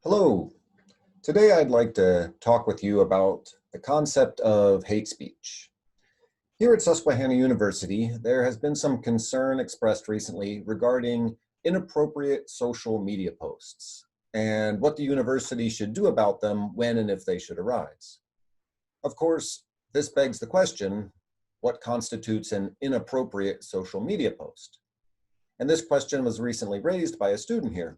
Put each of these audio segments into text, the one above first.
Hello. Today I'd like to talk with you about the concept of hate speech. Here at Susquehanna University, there has been some concern expressed recently regarding inappropriate social media posts and what the university should do about them when and if they should arise. Of course, this begs the question, what constitutes an inappropriate social media post? And this question was recently raised by a student here.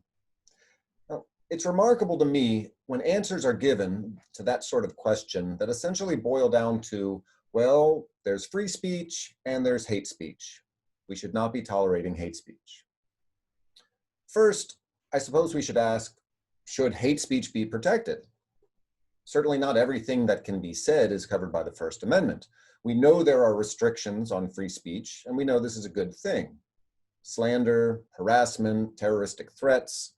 It's remarkable to me when answers are given to that sort of question that essentially boil down to, well, there's free speech and there's hate speech. We should not be tolerating hate speech. First, I suppose we should ask, should hate speech be protected? Certainly not everything that can be said is covered by the First Amendment. We know there are restrictions on free speech, and we know this is a good thing. Slander, harassment, terroristic threats,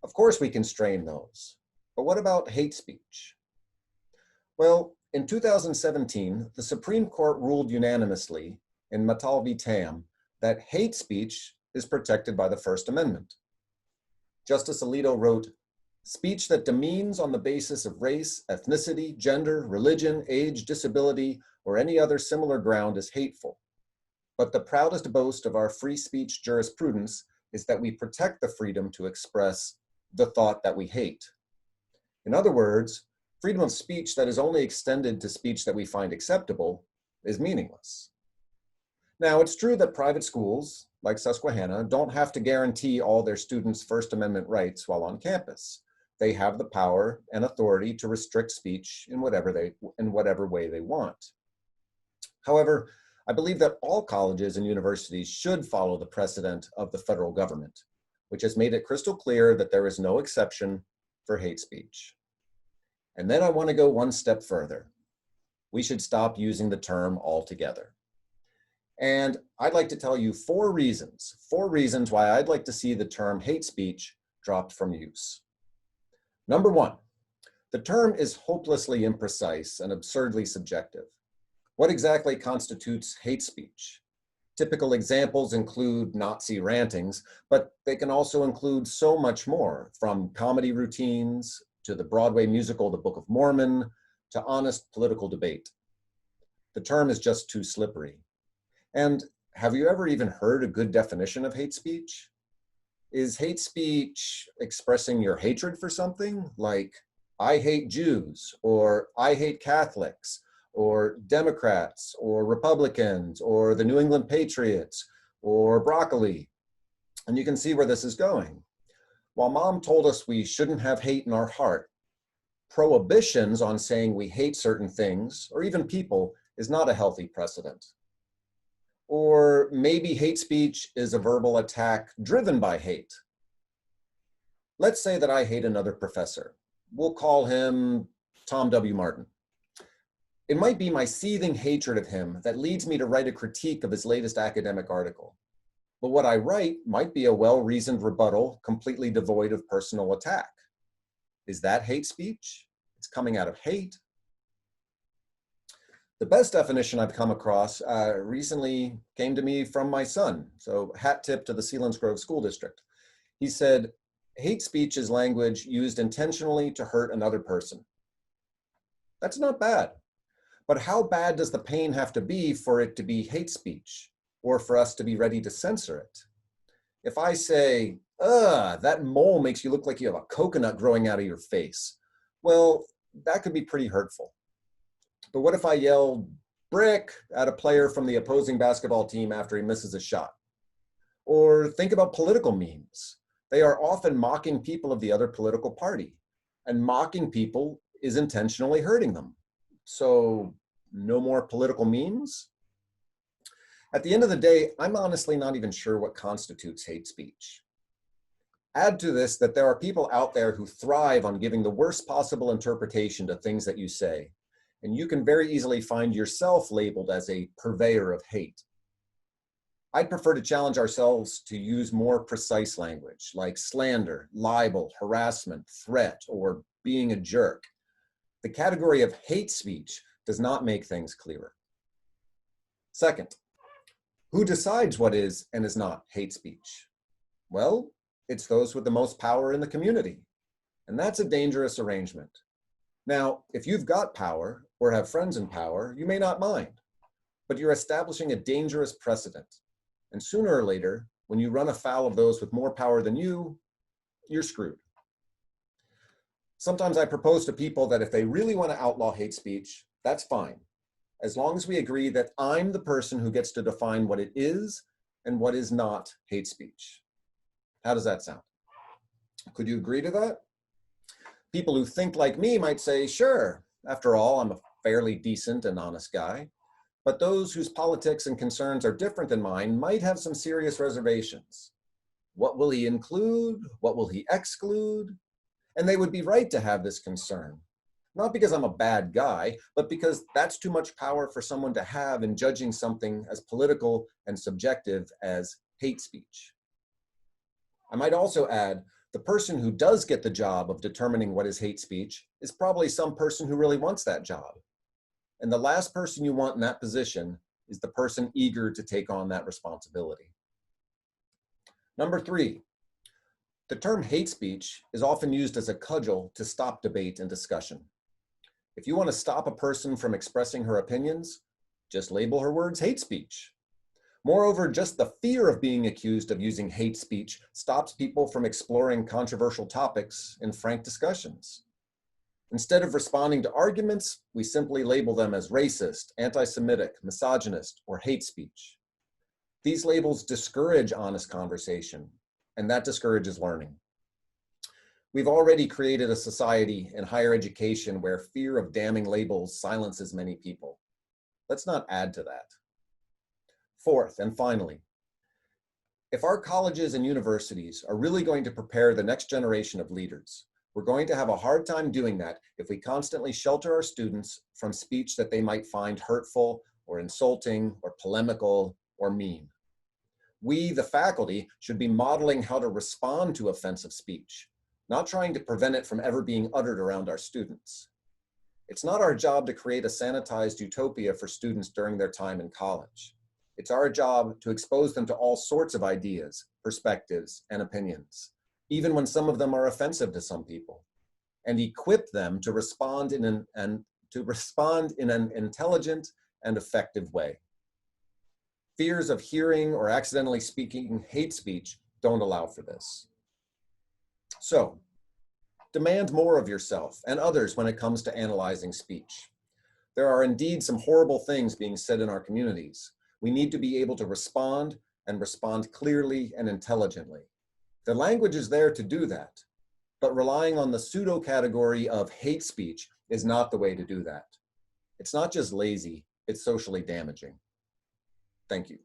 of course we constrain those. But what about hate speech? Well, in 2017, the Supreme Court ruled unanimously in Mattal v. Tam that hate speech is protected by the First Amendment. Justice Alito wrote, "Speech that demeans on the basis of race, ethnicity, gender, religion, age, disability, or any other similar ground is hateful. But the proudest boast of our free speech jurisprudence is that we protect the freedom to express the thought that we hate." In other words, freedom of speech that is only extended to speech that we find acceptable is meaningless. Now, it's true that private schools, like Susquehanna, don't have to guarantee all their students' First Amendment rights while on campus. They have the power and authority to restrict speech in whatever way they want. However, I believe that all colleges and universities should follow the precedent of the federal government, which has made it crystal clear that there is no exception for hate speech. And then I want to go one step further. We should stop using the term altogether. And I'd like to tell you four reasons why I'd like to see the term hate speech dropped from use. Number one, the term is hopelessly imprecise and absurdly subjective. What exactly constitutes hate speech? Typical examples include Nazi rantings, but they can also include so much more, from comedy routines to the Broadway musical The Book of Mormon to honest political debate. The term is just too slippery. And have you ever even heard a good definition of hate speech? Is hate speech expressing your hatred for something, like I hate Jews, or I hate Catholics, or Democrats, or Republicans, or the New England Patriots, or broccoli? And you can see where this is going. While Mom told us we shouldn't have hate in our heart, prohibitions on saying we hate certain things, or even people, is not a healthy precedent. Or maybe hate speech is a verbal attack driven by hate. Let's say that I hate another professor. We'll call him Tom W. Martin. It might be my seething hatred of him that leads me to write a critique of his latest academic article. But what I write might be a well-reasoned rebuttal completely devoid of personal attack. Is that hate speech? It's coming out of hate. The best definition I've come across recently came to me from my son. So hat tip to the Selinsgrove School District. He said, hate speech is language used intentionally to hurt another person. That's not bad. But how bad does the pain have to be for it to be hate speech, or for us to be ready to censor it? If I say, that mole makes you look like you have a coconut growing out of your face, well, that could be pretty hurtful. But what if I yell brick at a player from the opposing basketball team after he misses a shot? Or think about political memes. They are often mocking people of the other political party, and mocking people is intentionally hurting them. So no more political memes? At the end of the day, I'm honestly not even sure what constitutes hate speech. Add to this that there are people out there who thrive on giving the worst possible interpretation to things that you say, and you can very easily find yourself labeled as a purveyor of hate. I'd prefer to challenge ourselves to use more precise language, like slander, libel, harassment, threat, or being a jerk. The category of hate speech does not make things clearer. Second, who decides what is and is not hate speech? Well, it's those with the most power in the community. And that's a dangerous arrangement. Now, if you've got power or have friends in power, you may not mind, but you're establishing a dangerous precedent. And sooner or later, when you run afoul of those with more power than you, you're screwed. Sometimes I propose to people that if they really want to outlaw hate speech, that's fine, as long as we agree that I'm the person who gets to define what it is and what is not hate speech. How does that sound? Could you agree to that? People who think like me might say, sure, after all, I'm a fairly decent and honest guy. But those whose politics and concerns are different than mine might have some serious reservations. What will he include? What will he exclude? And they would be right to have this concern. Not because I'm a bad guy, but because that's too much power for someone to have in judging something as political and subjective as hate speech. I might also add, the person who does get the job of determining what is hate speech is probably some person who really wants that job. And the last person you want in that position is the person eager to take on that responsibility. Number 3, the term hate speech is often used as a cudgel to stop debate and discussion. If you want to stop a person from expressing her opinions, just label her words hate speech. Moreover, just the fear of being accused of using hate speech stops people from exploring controversial topics in frank discussions. Instead of responding to arguments, we simply label them as racist, anti-Semitic, misogynist, or hate speech. These labels discourage honest conversation, and that discourages learning. We've already created a society in higher education where fear of damning labels silences many people. Let's not add to that. 4th, and finally, if our colleges and universities are really going to prepare the next generation of leaders, we're going to have a hard time doing that if we constantly shelter our students from speech that they might find hurtful or insulting or polemical or mean. We, the faculty, should be modeling how to respond to offensive speech, not trying to prevent it from ever being uttered around our students. It's not our job to create a sanitized utopia for students during their time in college. It's our job to expose them to all sorts of ideas, perspectives, and opinions, even when some of them are offensive to some people, and equip them to respond in an intelligent and effective way. Fears of hearing or accidentally speaking hate speech don't allow for this. So, demand more of yourself and others when it comes to analyzing speech. There are indeed some horrible things being said in our communities. We need to be able to respond and respond clearly and intelligently. The language is there to do that, but relying on the pseudo category of hate speech is not the way to do that. It's not just lazy, it's socially damaging. Thank you.